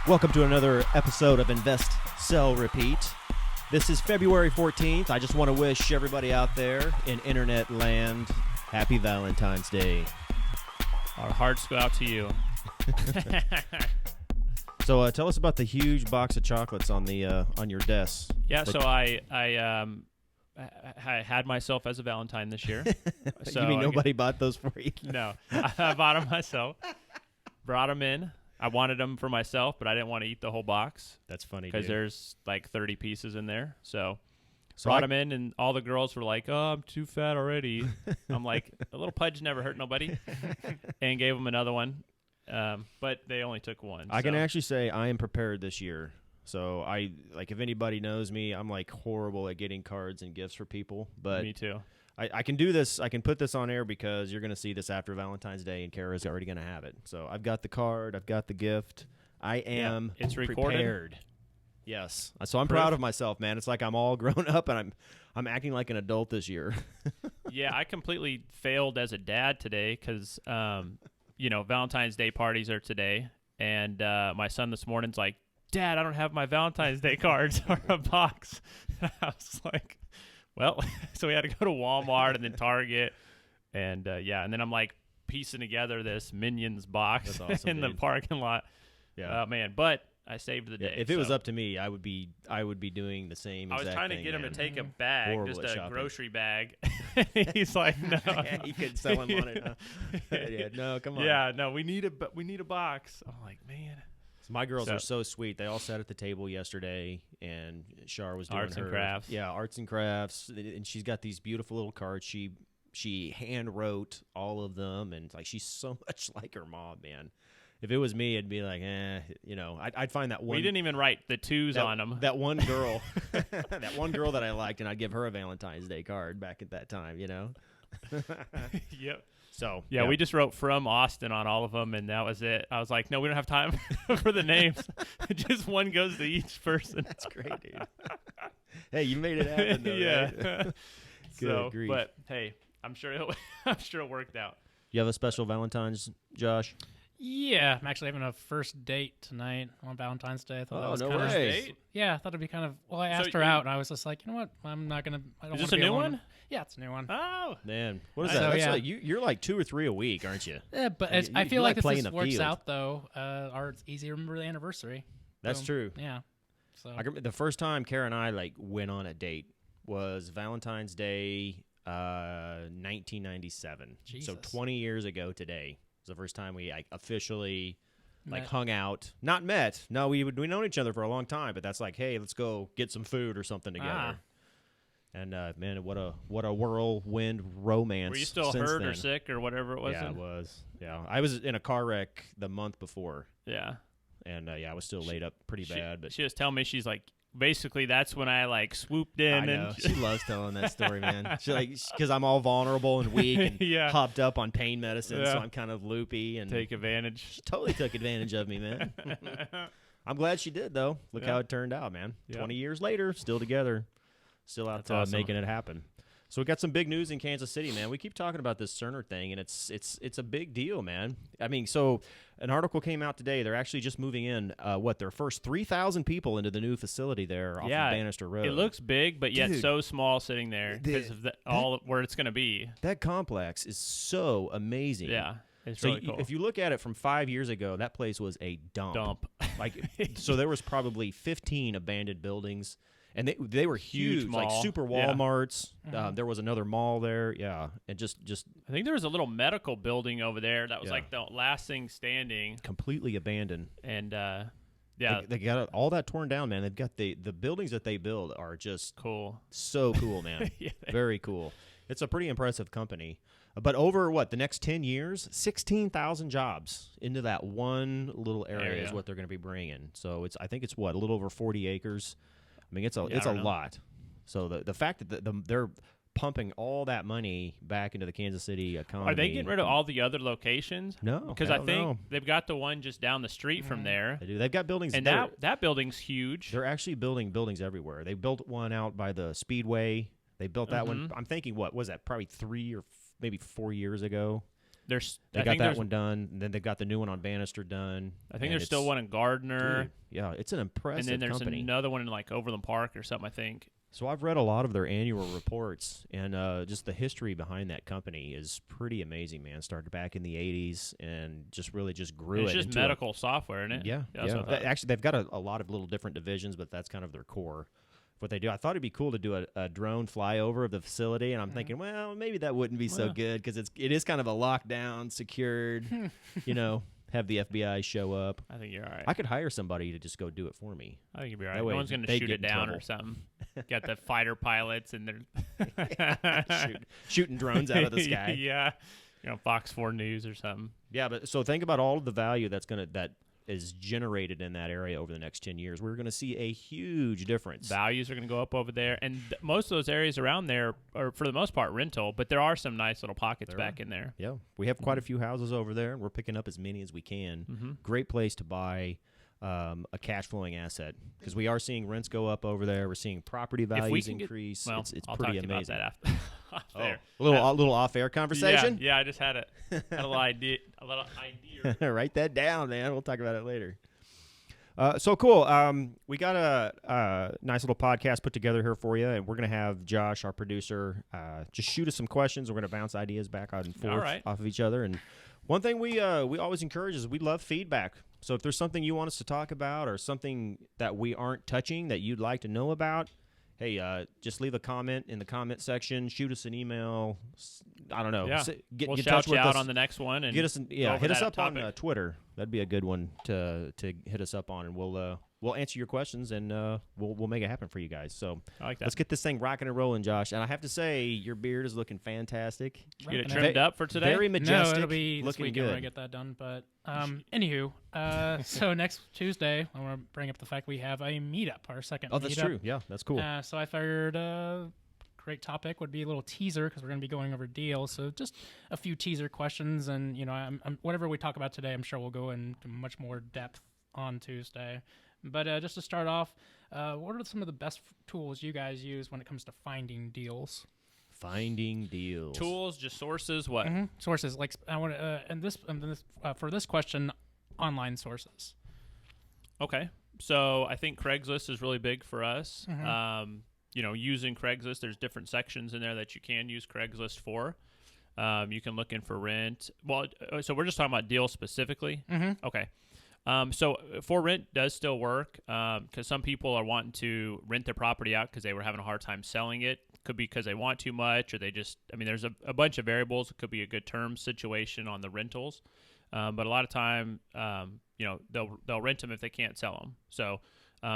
Welcome to another episode of Invest, Sell, Repeat. This is February 14th. I just want to wish everybody out there in internet land happy Valentine's Day. Our hearts go out to you. So tell us about the huge box of chocolates on your desk. Yeah, so I had myself as a Valentine this year. So you mean nobody bought those for you? No, I bought them myself. Brought them in. I wanted them for myself, but I didn't want to eat the whole box. That's funny, because dude. there's like 30 pieces in there. So brought them in, and all the girls were like, "Oh, I'm too fat already." I'm like, "A little pudge never hurt nobody," and gave them another one. But they only took one. I can actually say I am prepared this year. So if anybody knows me, I'm like horrible at getting cards and gifts for people. But me too. I can do this. I can put this on air because you're going to see this after Valentine's Day, and Kara's already going to have it. So I've got the card. I've got the gift. I am it's recorded. Prepared. Yes. So I'm proud of myself, man. It's like I'm all grown up, and I'm acting like an adult this year. Yeah, I completely failed as a dad today because, Valentine's Day parties are today. And my son this morning's like, "Dad, I don't have my Valentine's Day cards or a box." I was like, well, so we had to go to Walmart and then Target. And, and then I'm like piecing together this Minions box in the parking lot. Yeah. Man, but I saved the day. If it was up to me, I would be doing the same exact thing. I was trying to get him to take a bag, Horrible just a shopping. Grocery bag. He's like, "No." Yeah, you could sell him on it, huh? Yeah, no, come on. Yeah, no, we need a box. I'm like, man. So my girls are so sweet. They all sat at the table yesterday, and Shar was doing arts and crafts. Yeah, arts and crafts, and she's got these beautiful little cards. She hand wrote all of them, and like she's so much like her mom, man. If it was me, it'd be like, I'd find that one. We didn't even write the twos on them. That one girl, that one girl that I liked, and I'd give her a Valentine's Day card back at that time, Yep. So yeah, we just wrote from Austin on all of them, and that was it. I was like, no, we don't have time for the names. Just one goes to each person. That's great, dude. Hey, you made it happen, though, yeah. Right? So, grief. but hey, I'm sure it worked out. You have a special Valentine's, Josh? Yeah, I'm actually having a first date tonight on Valentine's Day. I thought that was no kind way. of Yeah, I thought it'd be kind of. Well, I asked her out, and I was just like, you know what? I'm not gonna. I don't Is this wanna a be new alone. one? Yeah, it's a new one. Oh man, what is So, that? That's yeah. like, you're like 2 or 3 a week, aren't you? Yeah, but I feel like this works out though. It's easy to remember the anniversary. That's true. Yeah. So I remember the first time Kara and I went on a date was Valentine's Day, 1997. Jesus. So 20 years ago today was the first time we officially Met. hung out. Not met. No, we known each other for a long time, but that's like, hey, let's go get some food or something together. And man, what a whirlwind romance. Were you still since hurt then. or sick or whatever it was? Yeah, it was. Yeah, I was in a car wreck the month before. Yeah. And I was still laid up pretty bad. But she was telling me, she's like, basically that's when I swooped in. I know. And She loves telling that story, man. She because I'm all vulnerable and weak and hopped up on pain medicine, so I'm kind of loopy and take advantage. She totally took advantage of me, man. I'm glad she did, though. Look how it turned out, man. 20 years later, still together, still out awesome. making it happen. So we got some big news in Kansas City, man. We keep talking about this Cerner thing, and it's a big deal, man. I mean, so an article came out today. They're actually just moving in, their first 3,000 people into the new facility there off of Bannister Road. It looks big, but yet so small sitting there because of where it's going to be. That complex is so amazing. Yeah, it's really cool. If you look at it from 5 years ago, that place was a dump. So there was probably 15 abandoned buildings. And they were huge mall. like super Walmarts. Yeah. There was another mall there, and just. I think there was a little medical building over there that was like the last thing standing, completely abandoned. And they got all that torn down, man. They've got the buildings that they build are just cool, so cool, man. Very cool. It's a pretty impressive company. But over the next 10 years, 16,000 jobs into that one little area is what they're going to be bringing. So I think it's a little over 40 acres. I mean, it's a lot. So the fact that they're pumping all that money back into the Kansas City economy. Are they getting rid of all the other locations? No, because I think they've got the one just down the street from there. They do. They've got buildings, and that building's huge. They're actually building buildings everywhere. They built one out by the Speedway. They built that one. I'm thinking, what was that? Probably 3 or maybe 4 years ago. They got that one done, and then they've got the new one on Bannister done. I think there's still one in Gardner. Dude, yeah, it's an impressive And then there's company. another one in like Overland Park or something, I think. So I've read a lot of their annual reports, and just the history behind that company is pretty amazing, man. Started back in the 80s and just really just grew. It's just medical software, isn't it? Yeah. Actually, they've got a lot of little different divisions, but that's kind of their core. What they do. I thought it'd be cool to do a drone flyover of the facility, and I'm thinking, well, maybe that wouldn't be so good because it is kind of a lockdown, secured, have the FBI show up. I think you're all right. I could hire somebody to just go do it for me. I think you'd be all right. No one's going to shoot it down or something. Got the fighter pilots and they're shooting drones out of the sky. Yeah. Fox 4 News or something. Yeah, but so think about all of the value that is generated in that area over the next 10 years. We're going to see a huge difference. Values are going to go up over there, and most of those areas around there are, for the most part, rental, but there are some nice little pockets back in there. Yeah, we have quite a few houses over there, and we're picking up as many as we can. Great place to buy a cash-flowing asset because we are seeing rents go up over there. We're seeing property values increase. It's I'll pretty talk amazing. About that after. A little off-air conversation? Yeah, I just had a little idea. Write that down, man. We'll talk about it later. So cool. We got a nice little podcast put together here for you, and we're going to have Josh, our producer, just shoot us some questions. We're going to bounce ideas back out and forth off of each other. And one thing we always encourage is we love feedback. So if there's something you want us to talk about or something that we aren't touching that you'd like to know about, hey, just leave a comment in the comment section. Shoot us an email. I don't know. Yeah. We'll shout you out on the next one. And get us. Hit us up on Twitter. That'd be a good one to hit us up on, and we'll answer your questions, and we'll make it happen for you guys. So I like that. Let's get this thing rocking and rolling, Josh. And I have to say, your beard is looking fantastic. Did you get it trimmed up for today? Very majestic. No, it'll be this looking weekend good. when I get that done. But anywho, so next Tuesday, I want to bring up the fact we have a meetup, our second meetup. Oh, that's true. Yeah, that's cool. So I figured great topic would be a little teaser because we're going to be going over deals. So just a few teaser questions, and whatever we talk about today, I'm sure we'll go into much more depth on Tuesday. But just to start off, what are some of the best tools you guys use when it comes to finding deals? Finding deals. Tools, just sources. What sources? Like I want to, for this question, online sources. Okay, so I think Craigslist is really big for us. Using Craigslist, there's different sections in there that you can use Craigslist for. You can look in for rent. Well, so we're just talking about deals specifically. Okay. So for rent does still work because some people are wanting to rent their property out because they were having a hard time selling it. Could be because they want too much, or they just, there's a bunch of variables. It could be a good term situation on the rentals. But a lot of time, they'll rent them if they can't sell them. So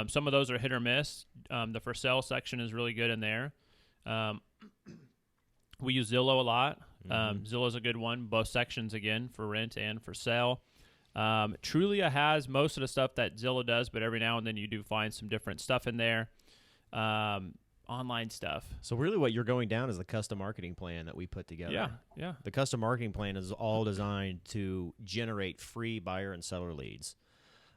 some of those are hit or miss. The for sale section is really good in there. We use Zillow a lot. Zillow's a good one, both sections again, for rent and for sale. Trulia has most of the stuff that Zillow does, but every now and then you do find some different stuff in there. Online stuff. So really what you're going down is the custom marketing plan that we put together. Yeah. The custom marketing plan is all designed to generate free buyer and seller leads.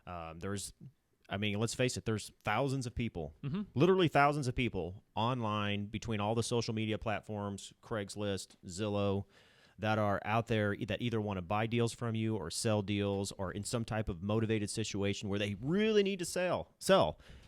Let's face it, there's thousands of people, literally thousands of people online between all the social media platforms, Craigslist, Zillow, that are out there that either want to buy deals from you or sell deals or in some type of motivated situation where they really need to sell.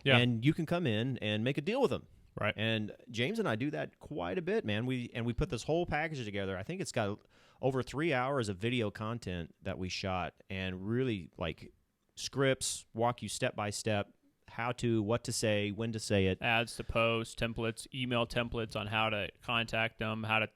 Yeah. And you can come in and make a deal with them. Right. And James and I do that quite a bit, man. We put this whole package together. I think it's got over 3 hours of video content that we shot, and really like scripts, walk you step by step, how to, what to say, when to say it. Ads to post, templates, email templates on how to contact them, how to,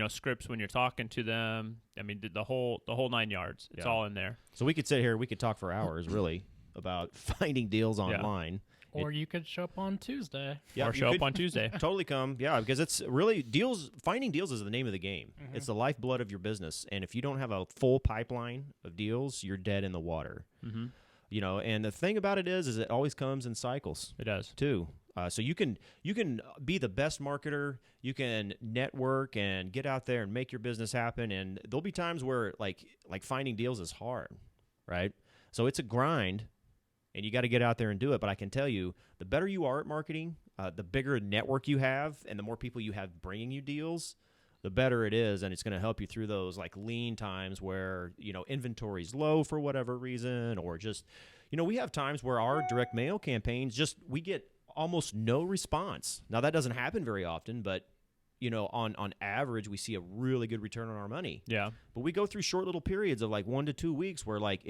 scripts when you're talking to them. The whole 9 yards. It's all in there. So we could sit here, we could talk for hours really about finding deals online. Or you could show up on Tuesday. Yeah, or show up on Tuesday. Totally come. Yeah, because it's really deals. Finding deals is the name of the game. It's the lifeblood of your business. And if you don't have a full pipeline of deals, you're dead in the water. And the thing about it is it always comes in cycles. It does too. So you can be the best marketer. You can network and get out there and make your business happen. And there'll be times where like finding deals is hard, right? So it's a grind. And you got to get out there and do it. But I can tell you, the better you are at marketing, the bigger network you have, and the more people you have bringing you deals, the better it is, and it's going to help you through those like lean times where, inventory's low for whatever reason, or just, we have times where our direct mail campaigns we get almost no response. Now that doesn't happen very often, but on average, we see a really good return on our money. Yeah. But we go through short little periods of like 1 to 2 weeks where like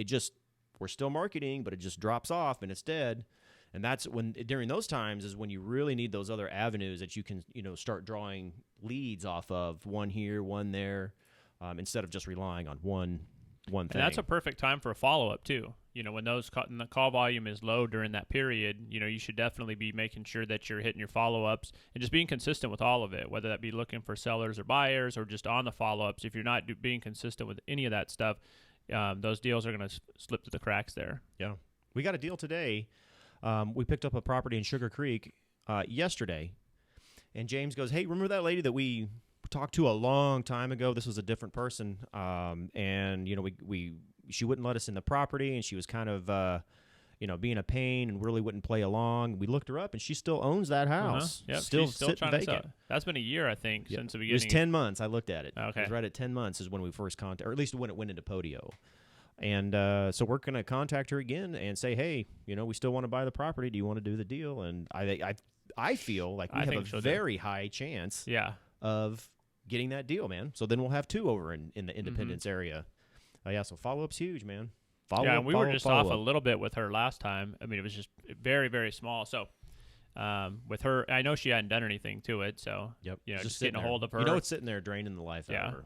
we're still marketing, but it just drops off and it's dead. And that's when, during those times is when you really need those other avenues that you can, start drawing leads off of, one here, one there, instead of just relying on one thing. And that's a perfect time for a follow-up too. When the call volume is low during that period, you should definitely be making sure that you're hitting your follow-ups and just being consistent with all of it, whether that be looking for sellers or buyers or just on the follow-ups. If you're not being consistent with any of that stuff, those deals are going to slip through the cracks there. Yeah. We got a deal today. We picked up a property in Sugar Creek yesterday, and James goes, "Hey, remember that lady that we talked to a long time ago? This was a different person, and she wouldn't let us in the property, and she was kind of being a pain and really wouldn't play along. We looked her up, and she still owns that house. Yep, still she's still sitting trying to vacant. sell. That's been a year, I think, since the It beginning. was 10 months. I looked at it. Okay. It was right at 10 months is when we first contacted, or at least when it went into Podio. And so we're going to contact her again and say, hey, we still want to buy the property. Do you want to do the deal? And I feel like we have a very high chance of getting that deal, man. So then we'll have two over in the Independence area. So follow-up's huge, man. And we were just off a little bit with her last time. I mean, it was just very, very small. So with her, I know she hadn't done anything to it. So, just getting a hold of her. It's sitting there draining the life out of her.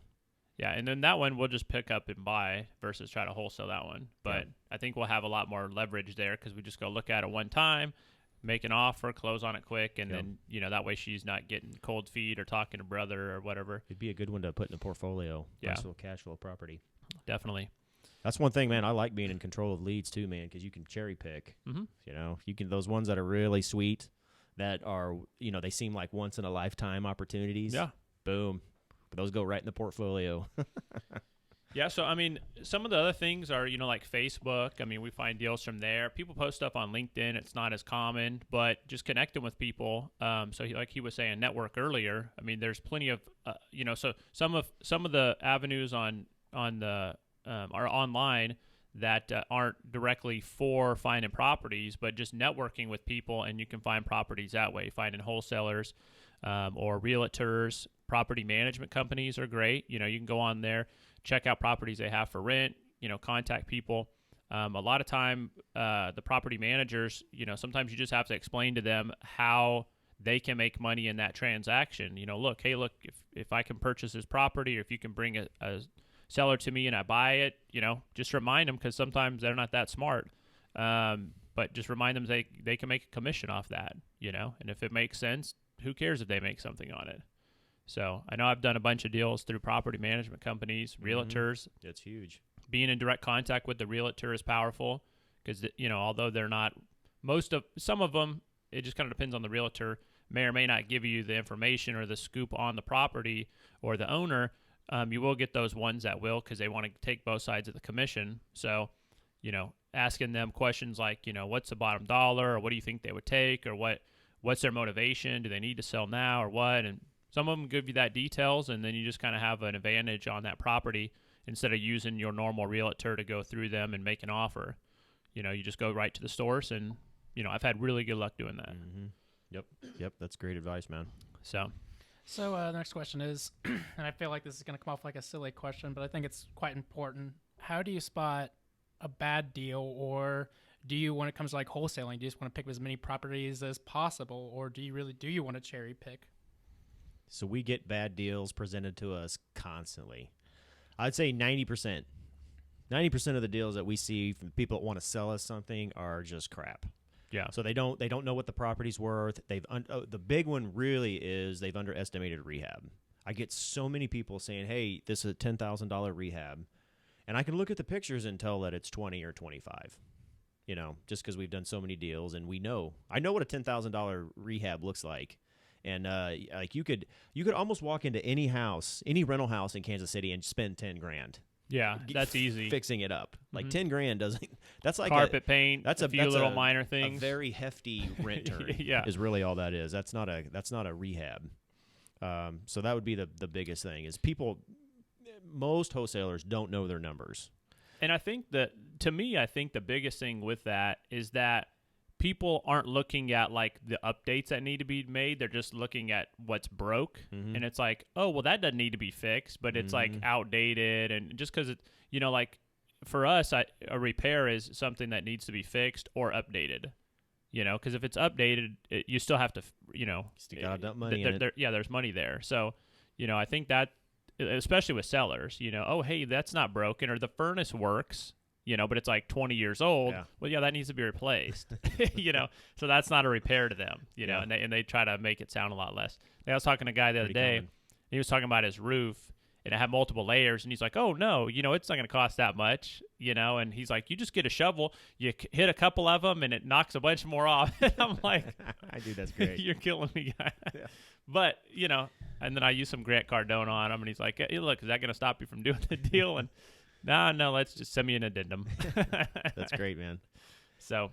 Yeah, and then that one we'll just pick up and buy versus try to wholesale that one. But I think we'll have a lot more leverage there because we just go look at it one time, make an offer, close on it quick, and then, that way she's not getting cold feet or talking to brother or whatever. It'd be a good one to put in a portfolio. Yeah. Nice little cash flow property. Definitely. That's one thing, man. I like being in control of leads too, man, because you can cherry pick. Mm-hmm. You can, those ones that are really sweet, that are, they seem like once in a lifetime opportunities. Yeah. Boom. Those go right in the portfolio. Yeah, so, I mean, some of the other things are, like Facebook. I mean, we find deals from there. People post stuff on LinkedIn. It's not as common, but just connecting with people. So, like he was saying, network earlier. I mean, there's plenty of, so some of the avenues on the are online that aren't directly for finding properties, but just networking with people, and you can find properties that way, finding wholesalers or realtors. Property management companies are great. You can go on there, check out properties they have for rent, contact people. A lot of time, the property managers, sometimes you just have to explain to them how they can make money in that transaction. Look, if I can purchase this property, or if you can bring a seller to me and I buy it, just remind them, because sometimes they're not that smart. But just remind them they can make a commission off that, and if it makes sense, who cares if they make something on it? So I know I've done a bunch of deals through property management companies, realtors. It's huge. Being in direct contact with the realtor is powerful because, although they're not, some of them, it just kind of depends on the realtor, may or may not give you the information or the scoop on the property or the owner. You will get those ones that will, because they want to take both sides of the commission. So, asking them questions like, what's the bottom dollar, or what do you think they would take, or what's their motivation? Do they need to sell now or what? And some of them give you that details, and then you just kind of have an advantage on that property instead of using your normal realtor to go through them and make an offer. You just go right to the source, and, I've had really good luck doing that. Mm-hmm. Yep. That's great advice, man. So the next question is, and I feel like this is going to come off like a silly question, but I think it's quite important. How do you spot a bad deal, or do you, when it comes to like wholesaling, do you just want to pick as many properties as possible, or do you want to cherry pick? So we get bad deals presented to us constantly. I'd say 90%. 90% of the deals that we see from people that want to sell us something are just crap. Yeah. So they don't know what the property's worth. The big one really is they've underestimated rehab. I get so many people saying, "Hey, this is a $10,000 rehab," and I can look at the pictures and tell that it's 20 or 25. Just because we've done so many deals, and I know what a $10,000 rehab looks like. And like you could almost walk into any rental house in Kansas City and spend $10,000. Yeah, that's easy. Fixing it up. Like $10,000 doesn't. That's like carpet paint. That's a few little minor things. A very hefty rent turn. Yeah. Is really all that is. That's not a rehab. So that would be the biggest thing is most wholesalers don't know their numbers. And I think that, to me, I think the biggest thing with that is that people aren't looking at like the updates that need to be made. They're just looking at what's broke. Mm-hmm. And it's like, oh, well, that doesn't need to be fixed, but it's like outdated. And just because it's, like for us, a repair is something that needs to be fixed or updated, because if it's updated, you still have to, Still gotta dump money in it. There's money there. So, I think that, especially with sellers, oh, hey, that's not broken, or the furnace works, but it's like 20 years old. Yeah. Well, yeah, that needs to be replaced, so that's not a repair to them, and they try to make it sound a lot less. I was talking to a guy the other day, and he was talking about his roof, and it had multiple layers, and he's like, oh, no, it's not going to cost that much, and he's like, you just get a shovel, you hit a couple of them, and it knocks a bunch more off. And I'm like, I do, that's great. You're killing me, guy. Yeah. But, and then I use some Grant Cardone on him, and he's like, hey, look, is that going to stop you from doing the deal? And no, let's just send me an addendum. That's great, man. So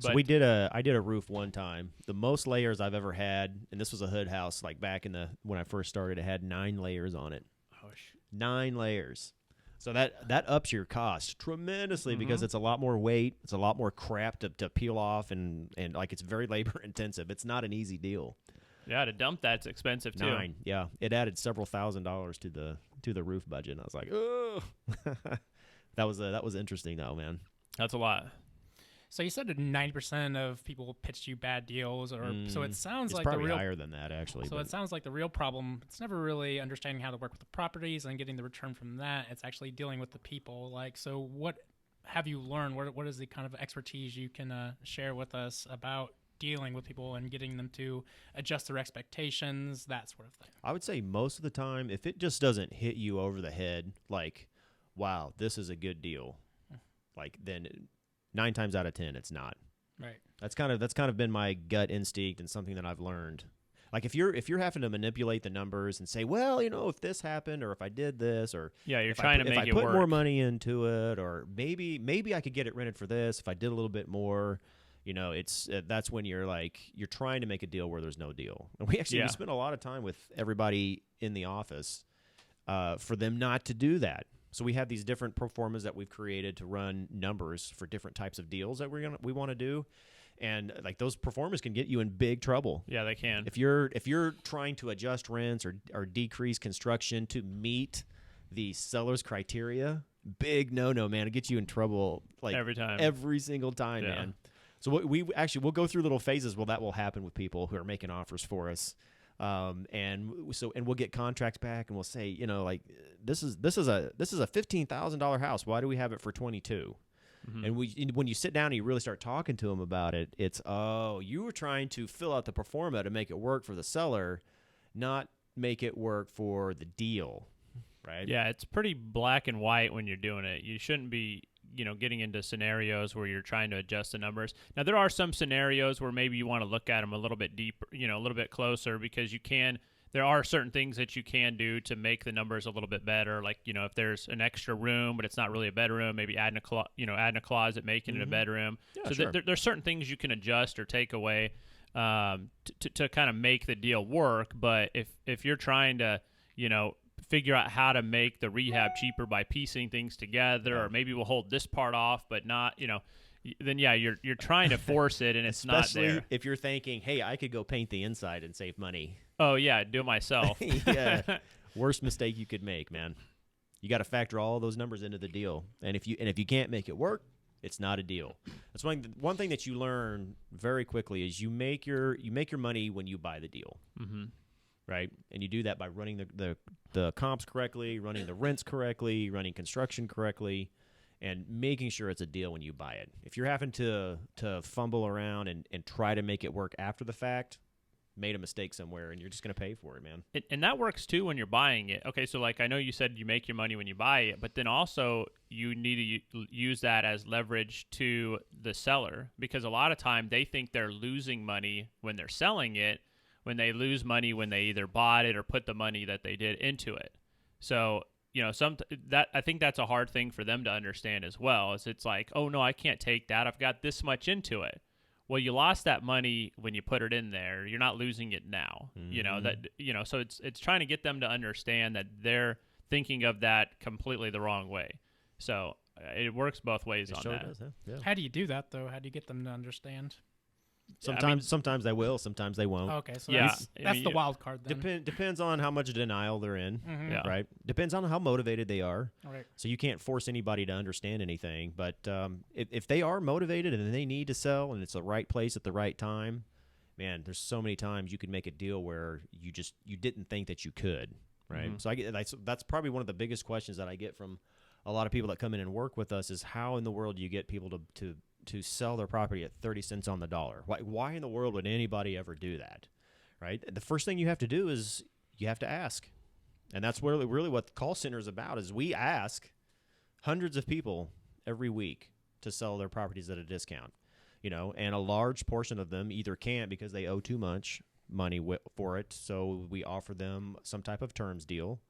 I did a roof one time. The most layers I've ever had, and this was a hood house, like back when I first started, it had 9 layers on it. Oh, shoot. 9 layers. So that ups your cost tremendously because it's a lot more weight. It's a lot more crap to peel off, and like it's very labor intensive. It's not an easy deal. Yeah, to dump that's expensive too. 9, yeah. It added several $1,000s to the roof budget. And I was like, oh, that was interesting though, man. That's a lot. So you said that 90% of people pitched you bad deals, or so it sounds it's like probably the real higher than that actually. So it sounds like the real problem, it's never really understanding how to work with the properties and getting the return from that. It's actually dealing with the people. Like, so what have you learned? What is the kind of expertise you can share with us about dealing with people and getting them to adjust their expectations, that sort of thing? I would say most of the time, if it just doesn't hit you over the head, like, wow, this is a good deal, like then 9 times out of 10, it's not. Right. That's kind of been my gut instinct and something that I've learned. Like if you're having to manipulate the numbers and say, well, if this happened, or if I did this, or you're trying to make it work. If I put more money into it, or maybe I could get it rented for this if I did a little bit more. It's that's when you're trying to make a deal where there's no deal. And we spend a lot of time with everybody in the office for them not to do that. So we have these different pro formas that we've created to run numbers for different types of deals that we want to do, and like those pro formas can get you in big trouble. Yeah, they can. If you're trying to adjust rents or decrease construction to meet the seller's criteria, big no, man. It gets you in trouble like every time, every single time, man. So we'll go through little phases where that will happen with people who are making offers for us, and we'll get contracts back, and we'll say, like this is a $15,000 house. Why do we have it for 22? And when you sit down and you really start talking to them about it, it's you were trying to fill out the pro forma to make it work for the seller, not make it work for the deal, right? Yeah, it's pretty black and white when you're doing it. You shouldn't be getting into scenarios where you're trying to adjust the numbers. Now, there are some scenarios where maybe you want to look at them a little bit deeper, a little bit closer, because there are certain things that you can do to make the numbers a little bit better. Like, if there's an extra room, but it's not really a bedroom, maybe adding a closet, making it a bedroom. Yeah, so sure. There's certain things you can adjust or take away to kind of make the deal work. But if you're trying to, figure out how to make the rehab cheaper by piecing things together, or maybe we'll hold this part off, but not, then you're trying to force it, and it's not there. Especially if you're thinking, hey, I could go paint the inside and save money. Oh yeah, do it myself. Yeah, worst mistake you could make, man. You got to factor all those numbers into the deal, and if you can't make it work, it's not a deal. That's one thing that you learn very quickly is you make your money when you buy the deal. Mm-hmm. Right, and you do that by running the comps correctly, running the rents correctly, running construction correctly, and making sure it's a deal when you buy it. If you're having to fumble around and try to make it work after the fact, made a mistake somewhere, and you're just going to pay for it, man. And that works too when you're buying it. Okay, so like I know you said you make your money when you buy it, but then also you need to use that as leverage to the seller, because a lot of time they think they're losing money when they're selling it, when they lose money when they either bought it or put the money that they did into it. So, I think that's a hard thing for them to understand as well. Is it's like, oh no, I can't take that. I've got this much into it. well, you lost that money when you put it in there. You're not losing it now. So it's trying to get them to understand that they're thinking of that completely the wrong way. So it works both ways on that. Does, yeah. How do you do that though? How do you get them to understand? Sometimes they will, sometimes they won't. Okay, so Yeah. that's the wild card then. Depends on how much denial they're in, Yeah. right? Depends on how motivated they are. Right. So you can't force anybody to understand anything. But if they are motivated and they need to sell and it's the right place at the right time, man, there's so many times you can make a deal where you didn't think that you could, right? Mm-hmm. So that's probably one of the biggest questions that I get from a lot of people that come in and work with us is how in the world do you get people to sell their property at 30 cents on the dollar? Why in the world would anybody ever do that, right? The first thing you have to do is you have to ask. And that's really what the call center is about is we ask hundreds of people every week to sell their properties at a discount, and a large portion of them either can't because they owe too much money for it, so we offer them some type of terms deal.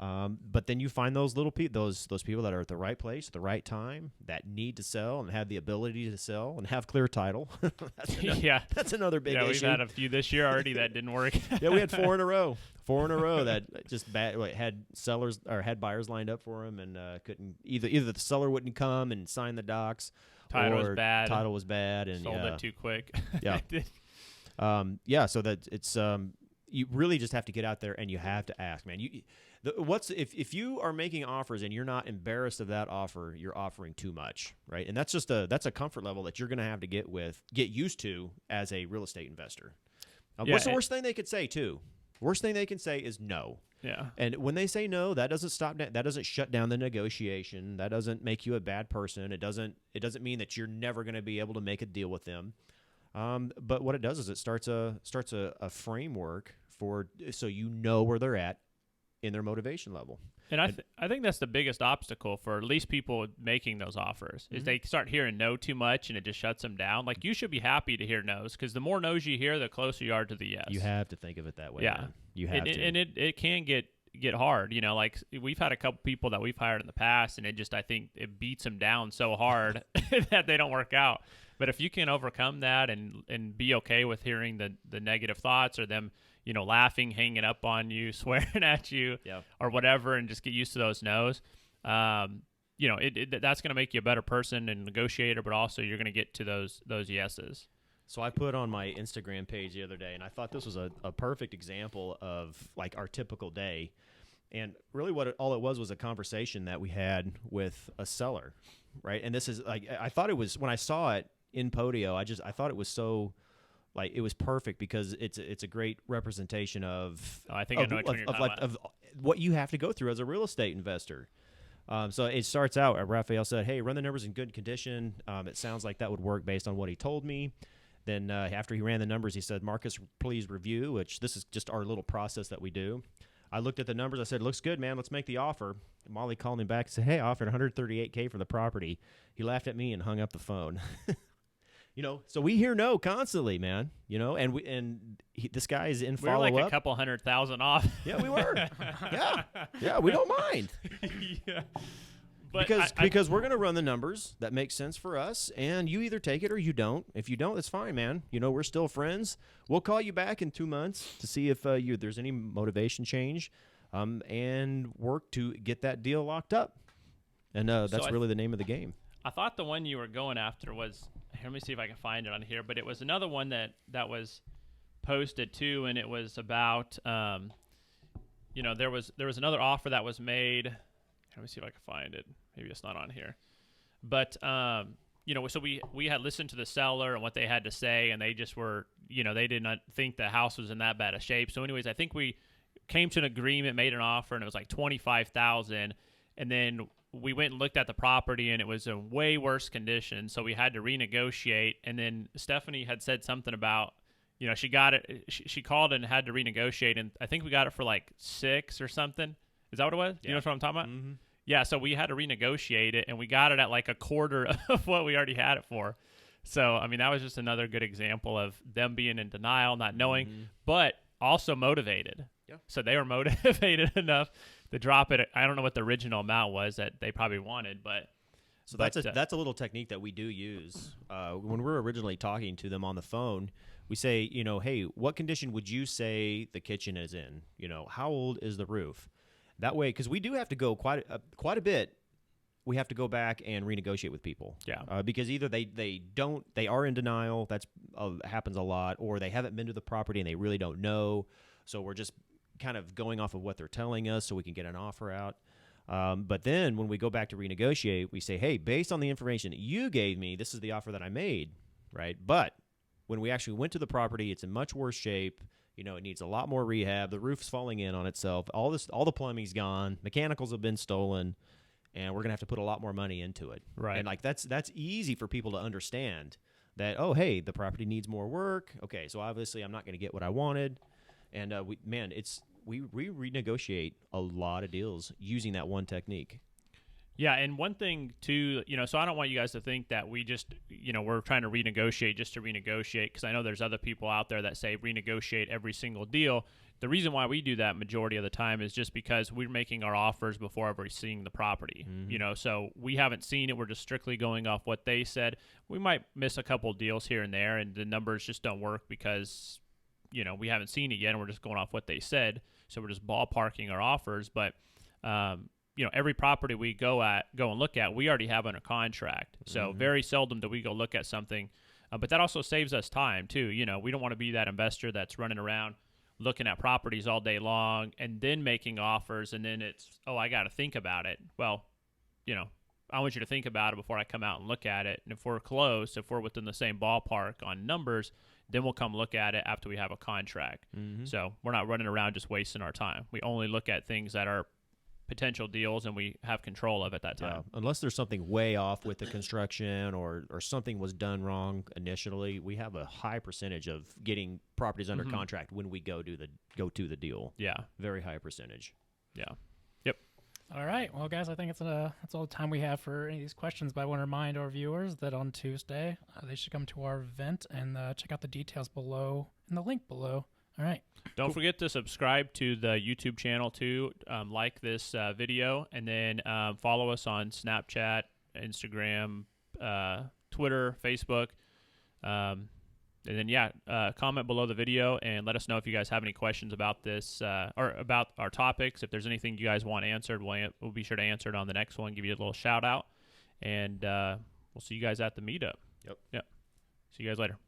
But then you find those those people that are at the right place at the right time that need to sell and have the ability to sell and have clear title. That's another big issue. We've had a few this year already that didn't work. Yeah, we had 4 in a row. 4 in a row that just had sellers or had buyers lined up for them and couldn't either the seller wouldn't come and sign the docs. Title was bad and sold it too quick. Yeah. So that it's you really just have to get out there and you have to ask, man. If you are making offers and you're not embarrassed of that offer, you're offering too much, right? And that's a comfort level that you're going to have to get used to as a real estate investor. What's the worst thing they could say too? Worst thing they can say is no. Yeah. And when they say no, that doesn't shut down the negotiation. That doesn't make you a bad person. It doesn't mean that you're never going to be able to make a deal with them. But what it does is it starts a framework so you know where they're at in their motivation level. And I think that's the biggest obstacle for at least people making those offers is they start hearing no too much and it just shuts them down. Like you should be happy to hear no's because the more no's you hear, the closer you are to the yes. You have to think of it that way. Yeah. Man. You have to. And it can get hard. Like we've had a couple people that we've hired in the past and I think it beats them down so hard that they don't work out. But if you can overcome that and be okay with hearing the negative thoughts or them, laughing, hanging up on you, swearing at you, or whatever, and just get used to those no's, that's going to make you a better person and negotiator, but also you're going to get to those yeses. So I put on my Instagram page the other day, and I thought this was a perfect example of like our typical day. And really all it was a conversation that we had with a seller, right? And this is like, I thought it was, when I saw it in Podio, I thought it was so, like, it was perfect because it's a great representation of what you have to go through as a real estate investor. So it starts out, Raphael said, hey, run the numbers in good condition. It sounds like that would work based on what he told me. Then after he ran the numbers, he said, Marcus, please review, which this is just our little process that we do. I looked at the numbers. I said, looks good, man. Let's make the offer. Molly called him back and said, hey, I offered $138K for the property. He laughed at me and hung up the phone. So we hear no constantly, man. This guy is in follow up. We're like a couple 100,000 off. Yeah, we were. Yeah, we don't mind. Yeah, but because we're gonna run the numbers that make sense for us, and you either take it or you don't. If you don't, that's fine, man. We're still friends. We'll call you back in 2 months to see if there's any motivation change, and work to get that deal locked up. And that's really the name of the game. I thought the one you were going after was. Let me see if I can find it on here. But it was another one that was posted too, and it was about there was another offer that was made. Let me see if I can find it. Maybe it's not on here. But so we had listened to the seller and what they had to say, and they just were they did not think the house was in that bad a shape. So anyways, I think we came to an agreement, made an offer, and it was like $25,000, and then we went and looked at the property and it was in way worse condition. So we had to renegotiate. And then Stephanie had said something about, she got it. She called and had to renegotiate. And I think we got it for like 6 or something. Is that what it was? Yeah. You know what I'm talking about? Mm-hmm. Yeah. So we had to renegotiate it and we got it at like a quarter of what we already had it for. So, I mean, that was just another good example of them being in denial, not knowing, but also motivated. Yeah. So they were motivated enough to drop it. I don't know what the original amount was that they probably wanted, but So that's a little technique that we do use. When we're originally talking to them on the phone, we say, hey, what condition would you say the kitchen is in? How old is the roof? That way, because we do have to go quite a bit. We have to go back and renegotiate with people. Yeah. Because either they are in denial. That's happens a lot, or they haven't been to the property and they really don't know. So we're just kind of going off of what they're telling us so we can get an offer out. But then when we go back to renegotiate, we say, hey, based on the information that you gave me, this is the offer that I made, right? But when we actually went to the property, it's in much worse shape. It needs a lot more rehab. The roof's falling in on itself. All the plumbing's gone. Mechanicals have been stolen, and we're gonna have to put a lot more money into it. Right. And like that's easy for people to understand that. Oh, hey, the property needs more work. Okay, so obviously I'm not gonna get what I wanted, and we renegotiate a lot of deals using that one technique. Yeah, and one thing too, so I don't want you guys to think that we just, we're trying to renegotiate just to renegotiate, because I know there's other people out there that say renegotiate every single deal. The reason why we do that majority of the time is just because we're making our offers before ever seeing the property. Mm-hmm. So we haven't seen it. We're just strictly going off what they said. We might miss a couple deals here and there, and the numbers just don't work because, we haven't seen it yet, and we're just going off what they said. So we're just ballparking our offers. But, every property we go and look at, we already have under contract. So very seldom do we go look at something. But that also saves us time, too. We don't want to be that investor that's running around looking at properties all day long and then making offers, and then it's, I got to think about it. Well, I want you to think about it before I come out and look at it. And if we're close, if we're within the same ballpark on numbers, then we'll come look at it after we have a contract. Mm-hmm. So we're not running around just wasting our time. We only look at things that are potential deals and we have control of at that time. Yeah. Unless there's something way off with the construction or something was done wrong initially, we have a high percentage of getting properties under contract when we go to the deal. Yeah. Very high percentage. Yeah. Yep. All right. Well, guys, I think that's all the time we have for any of these questions. But I want to remind our viewers that on Tuesday, they should come to our event and check out the details below in the link below. All right. Don't forget to subscribe to the YouTube channel, too. Like this video, and then follow us on Snapchat, Instagram, Twitter, Facebook. And then, comment below the video and let us know if you guys have any questions about this or about our topics. If there's anything you guys want answered, we'll be sure to answer it on the next one, give you a little shout out. And we'll see you guys at the meetup. Yep. See you guys later.